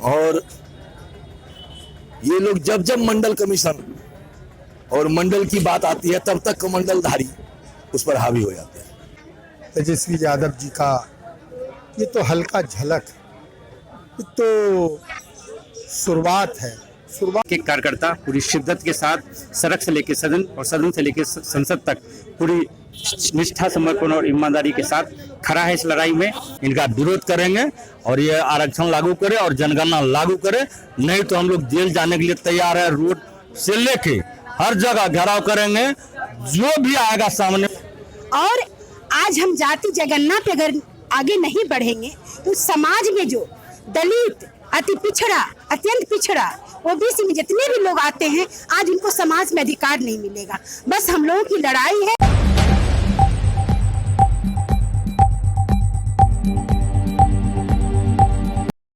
और ये लोग जब जब मंडल कमीशन और मंडल की बात आती है तब तक कमंडलधारी उस पर हावी हो जाते हैं। तेजस्वी यादव जी का ये तो हल्का झलक, ये तो शुरुआत है। के कार्यकर्ता पूरी शिद्दत के साथ सड़क से लेकर सदन और सदन से लेकर संसद तक पूरी निष्ठा, समर्पण और ईमानदारी के साथ खड़ा है इस लड़ाई में। इनका विरोध करेंगे और ये आरक्षण लागू करे और जनगणना लागू करे, नहीं तो हम लोग जेल जाने के लिए तैयार है। रोड से लेके हर जगह घेराव करेंगे, जो भी आएगा सामने। और आज हम जाति जनगणना पे अगर आगे नहीं बढ़ेंगे तो समाज में जो दलित, अति पिछड़ा, अत्यंत पिछड़ा, ओबीसी में जितने भी लोग आते हैं, आज उनको समाज में अधिकार नहीं मिलेगा। बस हम लोगों की लड़ाई है।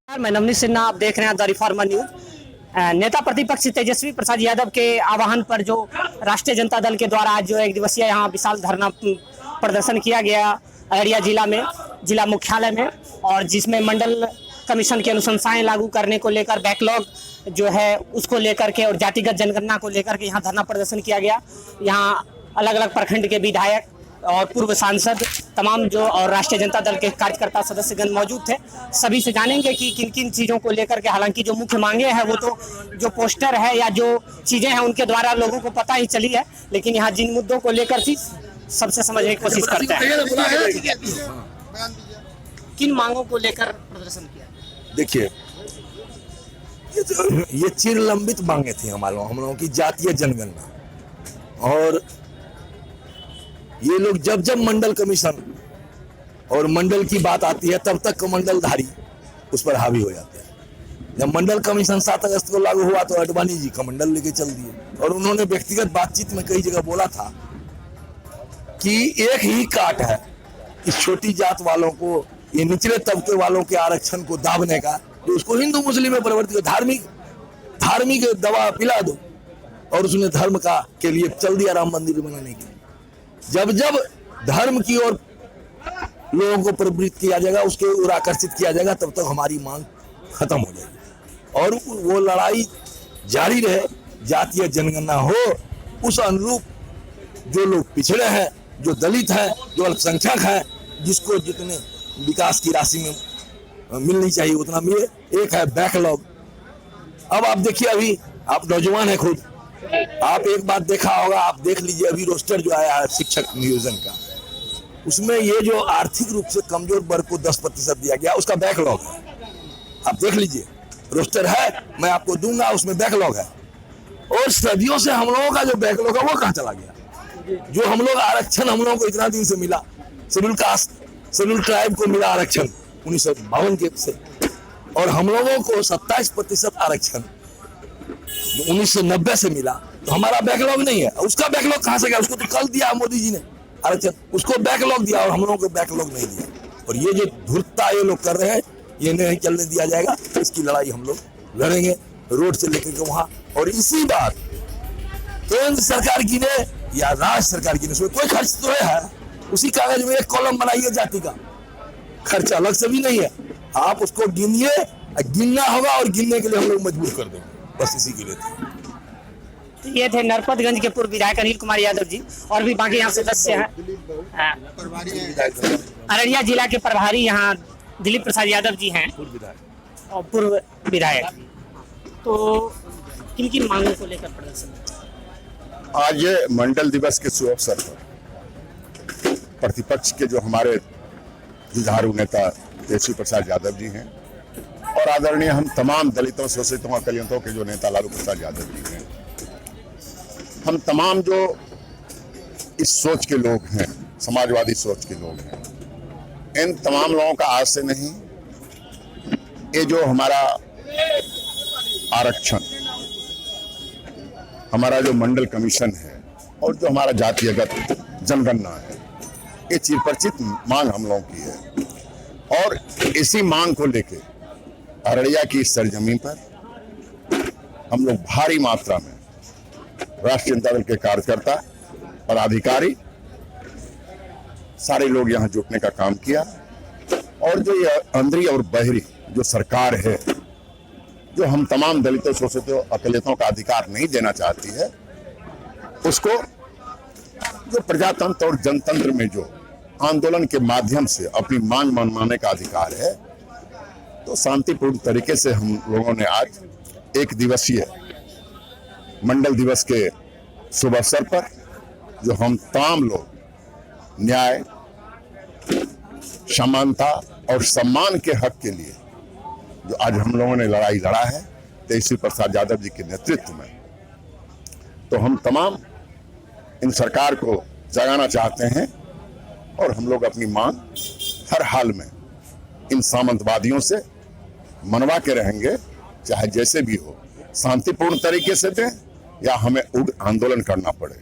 मैं नवनीत सिन्हा, आप देख रहे हैं द रिफॉर्मर न्यूज। नेता प्रतिपक्ष तेजस्वी प्रसाद यादव के आह्वान पर जो राष्ट्रीय जनता दल के द्वारा आज जो एक दिवसीय यहाँ विशाल धरना प्रदर्शन किया गया अररिया जिला में, जिला मुख्यालय में, और जिसमें मंडल कमीशन की अनुशंसाएं लागू करने को लेकर, बैकलॉग जो है उसको लेकर के और जातिगत जनगणना को लेकर के यहाँ धरना प्रदर्शन किया गया। यहाँ अलग अलग प्रखंड के विधायक और पूर्व सांसद, तमाम जो और राष्ट्रीय जनता दल के कार्यकर्ता सदस्यगण मौजूद थे। सभी से जानेंगे कि किन किन चीज़ों को लेकर के, हालांकि जो मुख्य मांगे हैं वो तो जो पोस्टर है या जो चीज़ें हैं उनके द्वारा लोगों को पता ही चली है, लेकिन यहाँ जिन मुद्दों को लेकर थी सबसे समझने की कोशिश करते हैं। किन मांगों को लेकर प्रदर्शन किया? देखिए, ये चिर लंबित मांगे थी हम लोगों की जातीय जनगणना, और ये लोग जब जब मंडल कमीशन और मंडल की बात आती है तब तक कमंडलधारी उस पर हावी हो जाते हैं। जब मंडल कमीशन 7 अगस्त को लागू हुआ तो अडवाणी जी कमंडल लेके चल दिए, और उन्होंने व्यक्तिगत बातचीत में कई जगह बोला था कि एक ही काट है इस छोटी जात वालों को, ये निचले तबके वालों के आरक्षण को दाबने का, जो उसको हिंदू मुस्लिम में परिवर्तित, धार्मिक दवा पिला दो, और उसने धर्म का के लिए चल दिया राम मंदिर बनाने के लिए। जब जब धर्म की ओर लोगों को प्रवृत्त किया जाएगा, उसके ओर आकर्षित किया जाएगा, तब तक हमारी मांग खत्म हो जाएगी और वो लड़ाई जारी रहे। जातीय जनगणना हो, उस अनुरूप जो लोग पिछड़े हैं, जो दलित हैं, जो अल्पसंख्यक हैं, जिसको जितने विकास की राशि में मिलनी चाहिए उतना मिले। एक है बैकलॉग। अब आप देखिए, अभी आप नौजवान हैं खुद, आप एक बात देखा होगा, आप देख लीजिए अभी रोस्टर जो आया है शिक्षक नियोजन का, उसमें ये जो आर्थिक रूप से कमजोर वर्ग को 10% दिया गया, उसका बैकलॉग है। आप देख लीजिए, रोस्टर है, मैं आपको दूंगा, उसमें बैकलॉग है। और सदियों से हम लोगों का जो बैकलॉग है वो कहाँ चला गया? जो हम लोग आरक्षण हम लोगों को इतना दिन से मिला, शेड्यूल कास्ट, शेड्यूल ट्राइब को मिला आरक्षण 1952 के से, और हम लोगों को 27% आरक्षण 1990 से मिला, तो हमारा बैकलॉग नहीं है। उसका बैकलॉग कहां से गया? उसको तो कल दिया मोदी जी ने आरक्षण, उसको बैकलॉग दिया और हम लोगों को बैकलॉग नहीं दिया। और ये जो धूर्तता ये लोग कर रहे हैं, ये नहीं चलने दिया जाएगा। इसकी लड़ाई हम लोग लड़ेंगे रोड से लेकर के वहां। और इसी बार केंद्र सरकार की ने या राज्य सरकार की ने, उसमें कोई खर्च तो है, उसी कागज में एक कॉलम बनाइए, जाति का खर्च अलग से भी नहीं है, आप उसको गिनिए, गिनना होगा और गिनने के लिए हम लोग मजबूर कर देंगे, बस इसी के लिए था। ये थे नरपतगंज के पूर्व विधायक अनिल कुमार यादव जी, और भी बाकी यहाँ सदस्य हैं। अररिया जिला के प्रभारी यहाँ दिलीप प्रसाद यादव जी हैं और पूर्व विधायक। तो किन किन मांगों को लेकर प्रदर्शन? आज मंडल दिवस के शुभ अवसर पर प्रतिपक्ष के जो हमारे जुझारू नेता तेजस्वी प्रसाद यादव जी हैं, और आदरणीय हम तमाम दलितों, शोषितों, अकलियतों के जो नेता लालू प्रसाद यादव जी हैं, हम तमाम जो इस सोच के लोग हैं, समाजवादी सोच के लोग हैं, इन तमाम लोगों का आज से नहीं, ये जो हमारा आरक्षण, हमारा जो मंडल कमीशन है और जो हमारा जातिगत जनगणना है, ये चिरपरिचित मांग हम लोगों की है। और इसी मांग को लेके अररिया की इस सरजमीन पर हम लोग भारी मात्रा में राष्ट्रीय जनता दल के कार्यकर्ता और अधिकारी सारे लोग यहाँ जुटने का काम किया। और जो ये अंदरी और बहरी जो सरकार है, जो हम तमाम दलितों शोषितों अकलितों का अधिकार नहीं देना चाहती है, उसको जो प्रजातंत्र और जनतंत्र में जो आंदोलन के माध्यम से अपनी मांग मनवाने का अधिकार है, तो शांतिपूर्ण तरीके से हम लोगों ने आज एक दिवसीय मंडल दिवस के शुभ अवसर पर जो हम तमाम लोग न्याय, समानता और सम्मान के हक के लिए जो आज हम लोगों ने लड़ाई लड़ा है तेजस्वी प्रसाद यादव जी के नेतृत्व में, तो हम तमाम इन सरकार को जगाना चाहते हैं और हम लोग अपनी मांग हर हाल में इन सामंतवादियों से मनवा के रहेंगे, चाहे जैसे भी हो, शांतिपूर्ण तरीके से दें या हमें उग्र आंदोलन करना पड़े।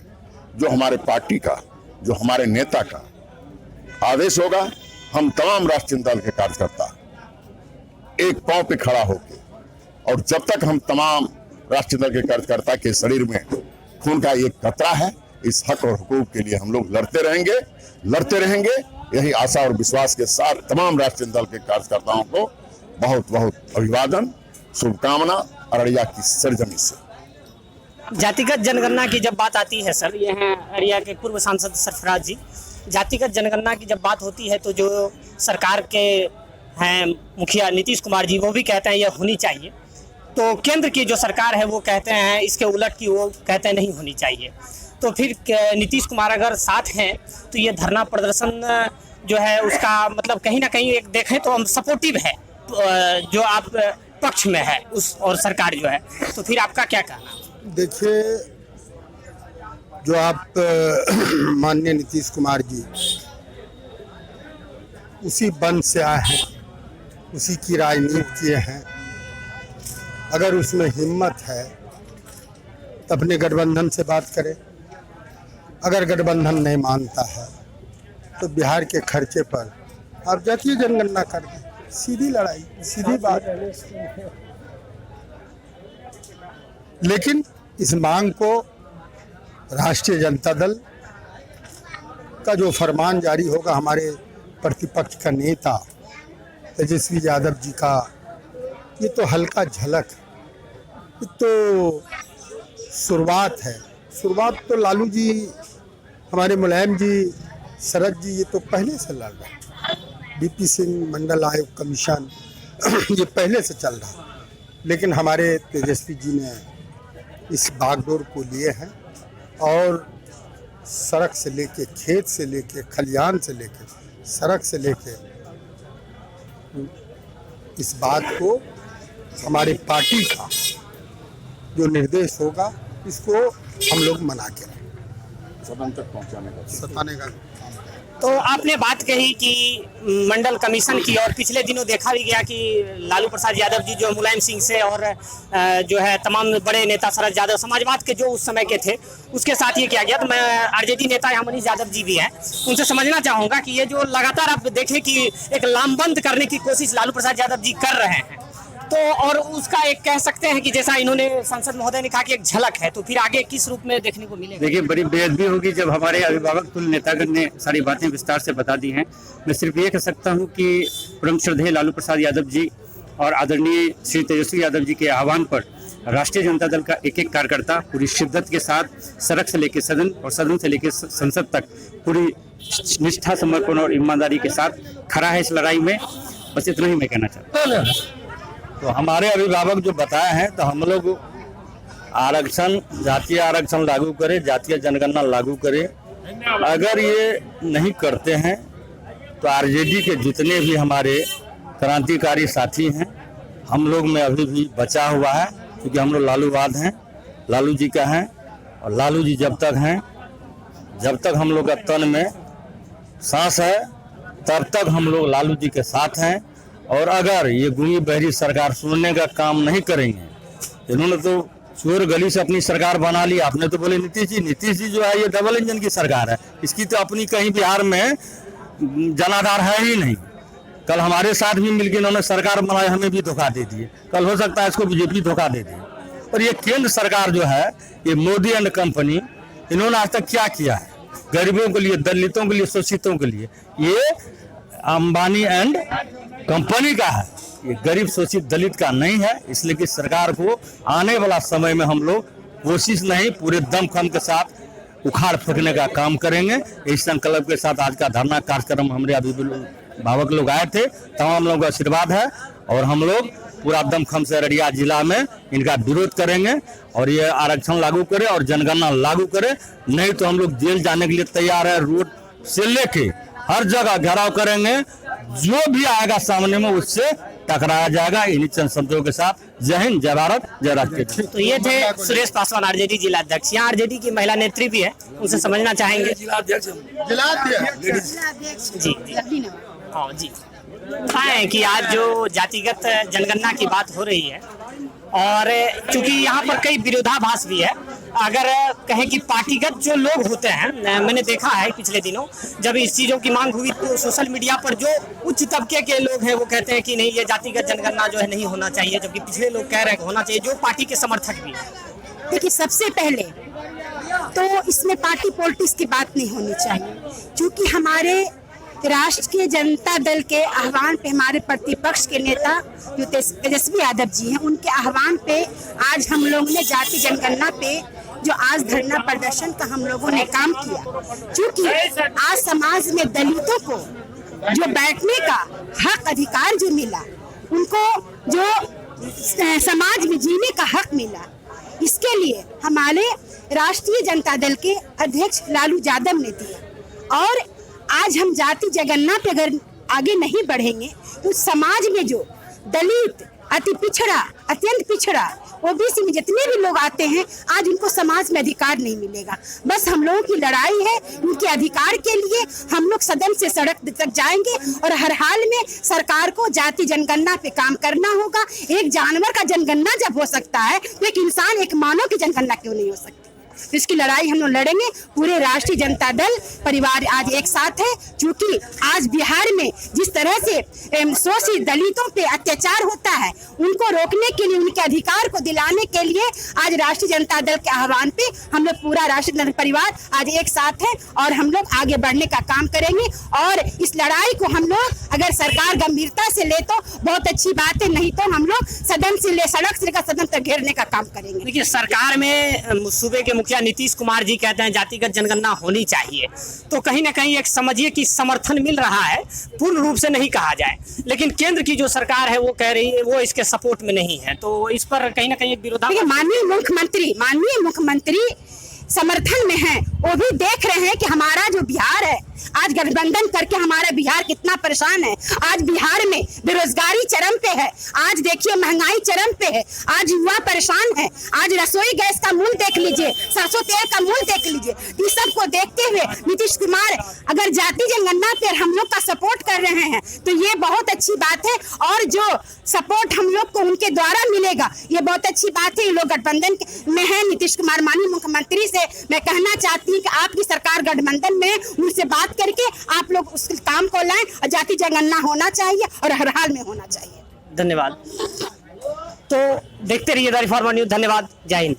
जो हमारे पार्टी का, जो हमारे नेता का आदेश होगा, हम तमाम राष्ट्रीय दल के कार्यकर्ता एक पांव पे खड़ा होके, और जब तक हम तमाम राष्ट्रीय दल के कार्यकर्ता के शरीर में खून का एक कतरा है, इस हक और हुकूक के लिए हम लोग लड़ते रहेंगे। यही आशा और विश्वास के साथ तमाम राष्ट्रीय दल के कार्यकर्ताओं को बहुत बहुत अभिवादन, शुभकामना अररिया की सरजमी से। जातिगत जनगणना की जब बात आती है सर, ये हैं अररिया के पूर्व सांसद सरफराज जी। जातिगत जनगणना की जब बात होती है तो जो सरकार के हैं मुखिया नीतीश कुमार जी, वो भी कहते हैं ये होनी चाहिए, तो केंद्र की जो सरकार है वो कहते हैं इसके उलट की, वो कहते हैं नहीं होनी चाहिए। तो फिर नीतीश कुमार अगर साथ हैं तो ये धरना प्रदर्शन जो है उसका मतलब कहीं ना कहीं एक देखें तो हम सपोर्टिव है, जो आप पक्ष में है उस, और सरकार जो है, तो फिर आपका क्या कहना? देखिए, जो आप माननीय नीतीश कुमार जी उसी वंश से आए हैं, उसी की राजनीति किए हैं। अगर उसमें हिम्मत है तो अपने गठबंधन से बात करें। अगर गठबंधन नहीं मानता है तो बिहार के खर्चे पर आप जातीय जनगणना कर दें। सीधी लड़ाई, सीधी बात। लेकिन इस मांग को राष्ट्रीय जनता दल का जो फरमान जारी होगा, हमारे प्रतिपक्ष का नेता तेजस्वी यादव जी का, ये तो हल्का झलक, ये तो शुरुआत है। शुरुआत तो लालू जी, हमारे मुलायम जी, शरद जी, ये तो पहले से लड़ रहे हैं। बीपी सिंह मंडल आयोग कमीशन ये पहले से चल रहा, लेकिन हमारे तेजस्वी जी ने इस बागडोर को लिए हैं और सड़क से लेके, खेत से लेके, खलियान से लेके, सड़क से लेके इस बात को हमारी पार्टी का जो निर्देश होगा इसको हम लोग मना के सदन तक पहुंचाने का तो आपने बात कही कि मंडल कमीशन की, और पिछले दिनों देखा भी गया कि लालू प्रसाद यादव जी जो मुलायम सिंह से और जो है तमाम बड़े नेता शरद यादव समाजवाद के जो उस समय के थे उसके साथ ये किया गया। तो मैं आरजेडी नेता यहाँ मनीष यादव जी भी हैं, उनसे समझना चाहूँगा कि ये जो लगातार आप देखें कि एक लामबंद करने की कोशिश लालू प्रसाद यादव जी कर रहे हैं, तो और उसका एक कह सकते हैं कि जैसा इन्होंने सांसद महोदय ने कहा कि एक झलक है, तो फिर आगे किस रूप में देखने को मिलेगा? देखिए, बड़ी बेअदबी होगी जब हमारे अभिभावक तुल्य नेतागण ने सारी बातें विस्तार से बता दी हैं। मैं सिर्फ ये कह सकता हूं कि परम श्रद्धेय लालू प्रसाद यादव जी और आदरणीय श्री तेजस्वी यादव जी के आह्वान पर राष्ट्रीय जनता दल का एक एक कार्यकर्ता पूरी शिद्दत के साथ सड़क से लेकर सदन और सदन से लेकर संसद तक पूरी निष्ठा, समर्पण और ईमानदारी के साथ खड़ा है इस लड़ाई में। बस इतना ही मैं कहना चाहता हूँ। तो हमारे अभिभावक जो बताए हैं, तो हम लोग आरक्षण, जातीय आरक्षण लागू करें, जातीय जनगणना लागू करें। अगर ये नहीं करते हैं तो आरजेडी के जितने भी हमारे क्रांतिकारी साथी हैं, हम लोग में अभी भी बचा हुआ है, क्योंकि हम लोग लालूवाद हैं, लालू जी का हैं, और लालू जी जब तक हैं, जब तक हम लोग का तन में सांस है, तब तक हम लोग लालू जी के साथ हैं। और अगर ये गूंगी बहरी सरकार सुनने का काम नहीं करेंगे, इन्होंने तो चोर गली से अपनी सरकार बना ली। आपने तो बोले नीतीश जी जो है ये डबल इंजन की सरकार है, इसकी तो अपनी कहीं बिहार में जनाधार है ही नहीं। कल हमारे साथ भी मिलकर इन्होंने सरकार बनाई, हमें भी धोखा दे दिए, कल हो सकता है इसको बीजेपी धोखा दे दे। और ये केंद्र सरकार जो है, ये मोदी एंड कंपनी, इन्होंने आज तक क्या किया है गरीबों के लिए, दलितों के लिए, शोषितों के लिए? ये अंबानी एंड कंपनी का है। ये गरीब शोषित दलित का नहीं है, इसलिए कि सरकार को आने वाला समय में हम लोग कोशिश नहीं पूरे दमखम के साथ उखाड़ फेंकने का काम करेंगे। इस संकल्प के साथ आज का धरना कार्यक्रम हमारे अभिभावक लोग आए थे, तमाम लोगों का आशीर्वाद है और हम लोग पूरा दमखम से अररिया जिला में इनका विरोध करेंगे और ये आरक्षण लागू करे और जनगणना लागू करे, नहीं तो हम लोग जेल जाने के लिए तैयार है। रोड से लेके हर जगह घेराव करेंगे, जो भी आएगा सामने में उससे टकराया जाएगा। इन्हीं चंद शब्दों के साथ जय हिंद, जय भारत, जय राष्ट्र। तो ये थे सुरेश पासवान आरजेडी जिला अध्यक्ष। यहाँ आरजेडी की महिला नेत्री भी है, उनसे समझना चाहेंगे। जी हाँ जी, है कि आज जो जातिगत जनगणना की बात हो रही है और चूंकि यहाँ पर कई विरोधाभास भी है, अगर कहें कि पार्टीगत जो लोग होते हैं, मैंने देखा है पिछले दिनों जब इस चीज़ों की मांग हुई तो सोशल मीडिया पर जो उच्च तबके के लोग हैं वो कहते हैं कि नहीं ये जातिगत जनगणना जो है नहीं होना चाहिए, जबकि पिछले लोग कह रहे हैं होना चाहिए, जो पार्टी के समर्थक भी है। देखिए, सबसे पहले तो इसमें पार्टी पॉलिटिक्स की बात नहीं होनी चाहिए, क्योंकि हमारे राष्ट्रीय जनता दल के आह्वान पे हमारे प्रतिपक्ष के नेता जो तेजस्वी यादव जी हैं, उनके आह्वान पे आज हम लोगों ने जाति जनगणना पे जो आज धरना प्रदर्शन का हम लोगों ने काम किया, क्योंकि आज समाज में दलितों को जो बैठने का हक अधिकार जो मिला, उनको जो समाज में जीने का हक मिला, इसके लिए हमारे राष्ट्रीय जनता दल के अध्यक्ष लालू यादव ने दिया। और आज हम जाति जनगणना पे अगर आगे नहीं बढ़ेंगे तो समाज में जो दलित, अति पिछड़ा, अत्यंत पिछड़ा, ओबीसी में जितने भी लोग आते हैं, आज उनको समाज में अधिकार नहीं मिलेगा। बस हम लोगों की लड़ाई है उनके अधिकार के लिए। हम लोग सदन से सड़क तक जाएंगे और हर हाल में सरकार को जाति जनगणना पे काम करना होगा। एक जानवर का जनगणना जब हो सकता है तो एक इंसान, एक मानव की जनगणना क्यों नहीं हो सकती? तो इसकी लड़ाई हम लोग लड़ेंगे। पूरे राष्ट्रीय जनता दल परिवार आज एक साथ है, क्योंकि आज बिहार में जिस तरह से शोषित दलितों पे अत्याचार होता है, उनको रोकने के लिए, उनके अधिकार को दिलाने के लिए आज राष्ट्रीय जनता दल के आह्वान पे हम लोग पूरा राष्ट्रीय जनता परिवार आज एक साथ है और हम लोग आगे बढ़ने का काम करेंगे। और इस लड़ाई को हम लोग अगर सरकार गंभीरता से ले तो बहुत अच्छी बात है, नहीं तो हम लोग सदन से ले, सड़क से लेकर सदन तक घेरने का काम करेंगे। देखिए, सरकार में सूबे के मुखिया नीतीश कुमार जी कहते हैं जातिगत जनगणना होनी चाहिए, तो कहीं ना कहीं एक समझिए कि समर्थन मिल रहा है, पूर्ण रूप से नहीं कहा जाए, लेकिन केंद्र की जो सरकार है वो कह रही है वो इसके सपोर्ट में नहीं है, तो इस पर कहीं ना कहीं एक विरोधाभास। माननीय मुख्यमंत्री समर्थन में है, वो भी देख रहे हैं कि हमारा जो बिहार है आज गठबंधन करके हमारा बिहार कितना परेशान है। आज बिहार में बेरोजगारी चरम पे है, आज देखिए महंगाई चरम पे है, आज युवा परेशान है, आज रसोई गैस का मूल्य देख लीजिए, सरसों तेल का मूल्य देख लीजिए। इस सब को देखते हुए नीतीश कुमार अगर जाति जनगणना पे हम लोग का सपोर्ट कर रहे हैं तो ये बहुत अच्छी बात है, और जो सपोर्ट हम लोग को उनके द्वारा मिलेगा ये बहुत अच्छी बात है। ये लोग गठबंधन में है। नीतीश कुमार माननीय मुख्यमंत्री से मैं कहना चाहती हूँ कि आपकी सरकार गठबंधन में, उनसे बात करके आप लोग उस काम को लाएं और जाति जनगणना होना चाहिए और हर हाल में होना चाहिए। धन्यवाद। तो देखते रहिए द रिफॉर्मर न्यूज़। धन्यवाद, जय हिंद।